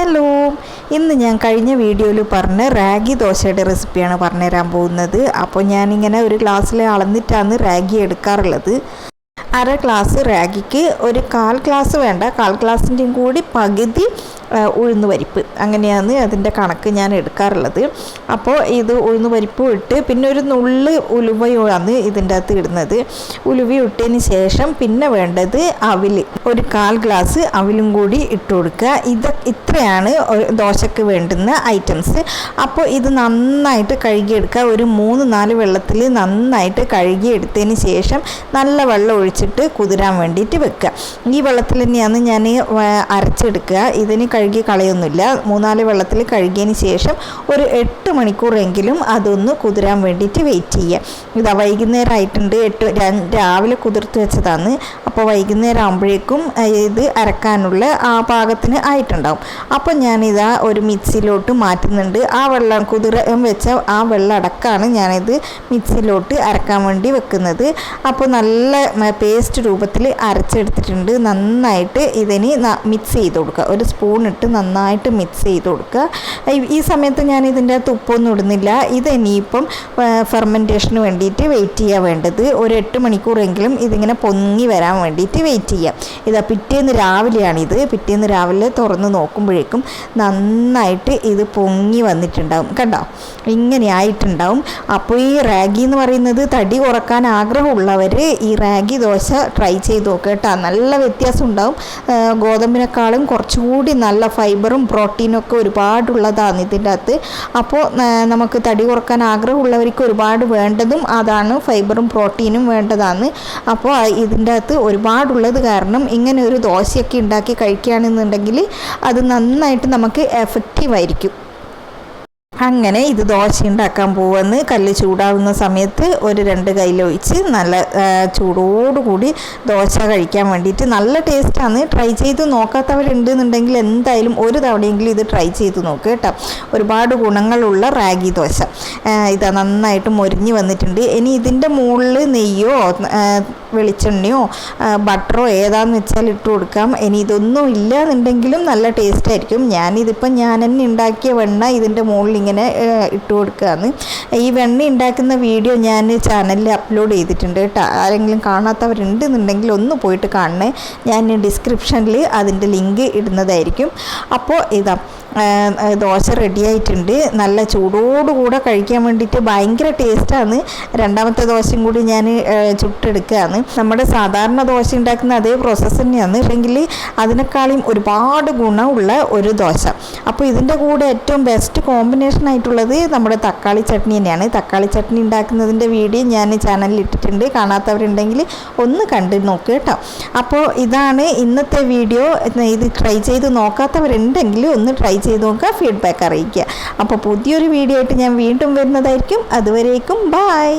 Hello, ഇന്ന് ഞാൻ കഴിഞ്ഞ വീഡിയോയിൽ പറഞ്ഞ റാഗി ദോശയുടെ റെസിപ്പിയാണ് പറഞ്ഞുതരാൻ പോകുന്നത്. അപ്പോൾ ഞാനിങ്ങനെ ഒരു ഗ്ലാസ്സിൽ അളന്നിട്ടാണ് റാഗി എടുക്കാറുള്ളത്. അര ഗ്ലാസ് റാഗിക്ക് ഒരു 1/4 ഗ്ലാസ് വേണ്ട, 1/4 ഗ്ലാസിൻ്റെയും കൂടി പകുതി ഉഴുന്ന് പരിപ്പ്, അങ്ങനെയാണ് അതിൻ്റെ കണക്ക് ഞാൻ എടുക്കാറുള്ളത്. അപ്പോൾ ഇത് ഉഴുന്ന് പരിപ്പും ഇട്ട് പിന്നെ ഒരു നുള്ള് ഉലുവയാണ് ഇതിൻ്റെ അകത്ത് ഇടുന്നത്. ഉലുവ ഇട്ടതിന് ശേഷം പിന്നെ വേണ്ടത് അവിൽ, ഒരു 1/4 ഗ്ലാസ് അവിലും കൂടി ഇട്ട് കൊടുക്കുക. ഇത്രയാണ് ദോശക്ക് വേണ്ടുന്ന ഐറ്റംസ്. അപ്പോൾ ഇത് നന്നായിട്ട് കഴുകിയെടുക്കുക. ഒരു 3-4 വെള്ളത്തിൽ നന്നായിട്ട് കഴുകിയെടുത്തതിന് ശേഷം നല്ല വെള്ളം ഒഴിച്ചിട്ട് കുതിരാൻ വേണ്ടിയിട്ട് വെക്കുക. ഈ വെള്ളത്തിൽ തന്നെയാണ് ഞാൻ അരച്ചെടുക്കുക. ഇതിന് കഴുകി കളയൊന്നുമില്ല. 3-4 വെള്ളത്തിൽ കഴുകിയതിന് ശേഷം ഒരു 8 മണിക്കൂറെങ്കിലും അതൊന്ന് കുതിരാൻ വേണ്ടിയിട്ട് വെയിറ്റ് ചെയ്യുക. ഇതാ വൈകുന്നേരം ആയിട്ടുണ്ട്. രാവിലെ കുതിർത്ത് വെച്ചതാണ്. അപ്പോൾ വൈകുന്നേരം ആകുമ്പോഴേക്കും ഇത് അരക്കാനുള്ള ആ പാകത്തിന് ആയിട്ടുണ്ടാവും. അപ്പോൾ ഞാനിതാ ഒരു മിക്സിയിലോട്ട് മാറ്റുന്നുണ്ട്. ആ വെള്ളം കുതിരാൻ വെച്ച ആ വെള്ളം അടക്കമാണ് ഞാനിത് മിക്സിയിലോട്ട് അരക്കാൻ വേണ്ടി വെക്കുന്നത്. അപ്പോൾ നല്ല പേസ്റ്റ് രൂപത്തിൽ അരച്ചെടുത്തിട്ടുണ്ട്. നന്നായിട്ട് ഇതിന് മിക്സ് ചെയ്ത് കൊടുക്കുക. ഒരു സ്പൂൺ ഇട്ട് നന്നായിട്ട് മിക്സ് ചെയ്ത് കൊടുക്കുക. ഈ സമയത്ത് ഞാൻ ഇതിൻ്റെ അകത്ത് ഉപ്പൊന്നും ഇടുന്നില്ല. ഇനിയിപ്പം ഫെർമെൻറ്റേഷന് വേണ്ടിയിട്ട് വെയിറ്റ് ചെയ്യാൻ വേണ്ടത്. ഒരു 8 മണിക്കൂറെങ്കിലും ഇതിങ്ങനെ പൊങ്ങി വരാൻ വേണ്ടിയിട്ട് വെയിറ്റ് ചെയ്യാം. ഇതാ പിറ്റേന്ന് രാവിലെയാണിത്. പിറ്റേന്ന് രാവിലെ തുറന്ന് നോക്കുമ്പോഴേക്കും നന്നായിട്ട് ഇത് പൊങ്ങി വന്നിട്ടുണ്ടാവും. കണ്ടോ, ഇങ്ങനെ ആയിട്ടുണ്ടാവും. അപ്പോൾ ഈ റാഗി എന്ന് പറയുന്നത് തടി കുറക്കാൻ ആഗ്രഹമുള്ളവർ ഈ റാഗി ദോശ ട്രൈ ചെയ്ത് നോക്കുക കേട്ടോ. നല്ല വ്യത്യാസം ഉണ്ടാവും. ഗോതമ്പിനേക്കാളും കുറച്ചുകൂടി നല്ല ഫൈബറും പ്രോട്ടീനൊക്കെ ഒരുപാടുള്ളതാണ് ഇതിൻ്റെ അകത്ത്. അപ്പോൾ നമുക്ക് തടി കുറക്കാൻ ആഗ്രഹമുള്ളവർക്ക് ഒരുപാട് വേണ്ടതും അതാണ്, ഫൈബറും പ്രോട്ടീനും വേണ്ടതാണ്. അപ്പോൾ ഇതിൻ്റെ അകത്ത് ഒരുപാടുള്ളത് കാരണം ഇങ്ങനെ ഒരു ദോശയൊക്കെ ഉണ്ടാക്കി കഴിക്കുകയാണെന്നുണ്ടെങ്കിൽ അത് നന്നായിട്ട് നമുക്ക് എഫക്റ്റീവായിരിക്കും. അങ്ങനെ ഇത് ദോശ ഉണ്ടാക്കാൻ പോകുമെന്ന് കല്ല് ചൂടാവുന്ന സമയത്ത് ഒരു 2 കയ്യിലൊഴിച്ച് നല്ല ചൂടോടുകൂടി ദോശ കഴിക്കാൻ വേണ്ടിയിട്ട് നല്ല ടേസ്റ്റാണ്. ട്രൈ ചെയ്ത് നോക്കാത്തവരുണ്ടെന്നുണ്ടെങ്കിൽ എന്തായാലും ഒരു തവണയെങ്കിലും ഇത് ട്രൈ ചെയ്ത് നോക്കുക കേട്ടോ. ഒരുപാട് ഗുണങ്ങളുള്ള റാഗി ദോശ ഇതാ നന്നായിട്ട് മൊരിഞ്ഞ് വന്നിട്ടുണ്ട്. ഇനി ഇതിൻ്റെ മുകളിൽ നെയ്യോ വെളിച്ചെണ്ണയോ ബട്ടറോ ഏതാണെന്ന് വെച്ചാൽ ഇട്ട് കൊടുക്കാം. ഇനി ഇതൊന്നും ഇല്ല എന്നുണ്ടെങ്കിലും നല്ല ടേസ്റ്റായിരിക്കും. ഞാനിതിപ്പം ഞാൻ തന്നെ ഉണ്ടാക്കിയ വെണ്ണ ഇതിൻ്റെ മുകളിൽ ഇങ്ങനെ ഇട്ട് കൊടുക്കുകയാണ്. ഈ വെണ്ണ ഉണ്ടാക്കുന്ന വീഡിയോ ഞാൻ ചാനലിൽ അപ്ലോഡ് ചെയ്തിട്ടുണ്ട് കേട്ടോ. ആരെങ്കിലും കാണാത്തവരുണ്ടെന്നുണ്ടെങ്കിൽ ഒന്ന് പോയിട്ട് കാണണേ. ഞാൻ ഡിസ്ക്രിപ്ഷനിൽ അതിൻ്റെ ലിങ്ക് ഇടുന്നതായിരിക്കും. അപ്പോൾ ഇതാ ദോശ റെഡിയായിട്ടുണ്ട്. നല്ല ചൂടോടുകൂടെ കഴിക്കാൻ വേണ്ടിയിട്ട് ഭയങ്കര ടേസ്റ്റാണ്. രണ്ടാമത്തെ ദോശയും കൂടി ഞാൻ ചുട്ടെടുക്കുകയാണ്. നമ്മുടെ സാധാരണ ദോശ ഉണ്ടാക്കുന്ന അതേ പ്രോസസ്സ് തന്നെയാണ്, പക്ഷെങ്കിൽ അതിനേക്കാളും ഒരുപാട് ഗുണമുള്ള ഒരു ദോശ. അപ്പോൾ ഇതിൻ്റെ കൂടെ ഏറ്റവും ബെസ്റ്റ് കോമ്പിനേഷൻ ആയിട്ടുള്ളത് നമ്മുടെ തക്കാളി ചട്നി തന്നെയാണ്. തക്കാളി ചട്നി ഉണ്ടാക്കുന്നതിൻ്റെ വീഡിയോ ഞാൻ ചാനലിൽ ഇട്ടിട്ടുണ്ട്. കാണാത്തവരുണ്ടെങ്കിൽ ഒന്ന് കണ്ട് നോക്കുക കേട്ടോ. അപ്പോൾ ഇതാണ് ഇന്നത്തെ വീഡിയോ. ഇത് ട്രൈ ചെയ്ത് നോക്കാത്തവരുണ്ടെങ്കിൽ ഒന്ന് ട്രൈ ചെയ്ത് നോക്കുക, ഫീഡ്ബാക്ക് അറിയിക്കുക. അപ്പോൾ പുതിയൊരു വീഡിയോ ആയിട്ട് ഞാൻ വീണ്ടും വരുന്നതായിരിക്കും. അതുവരേക്കും ബൈ.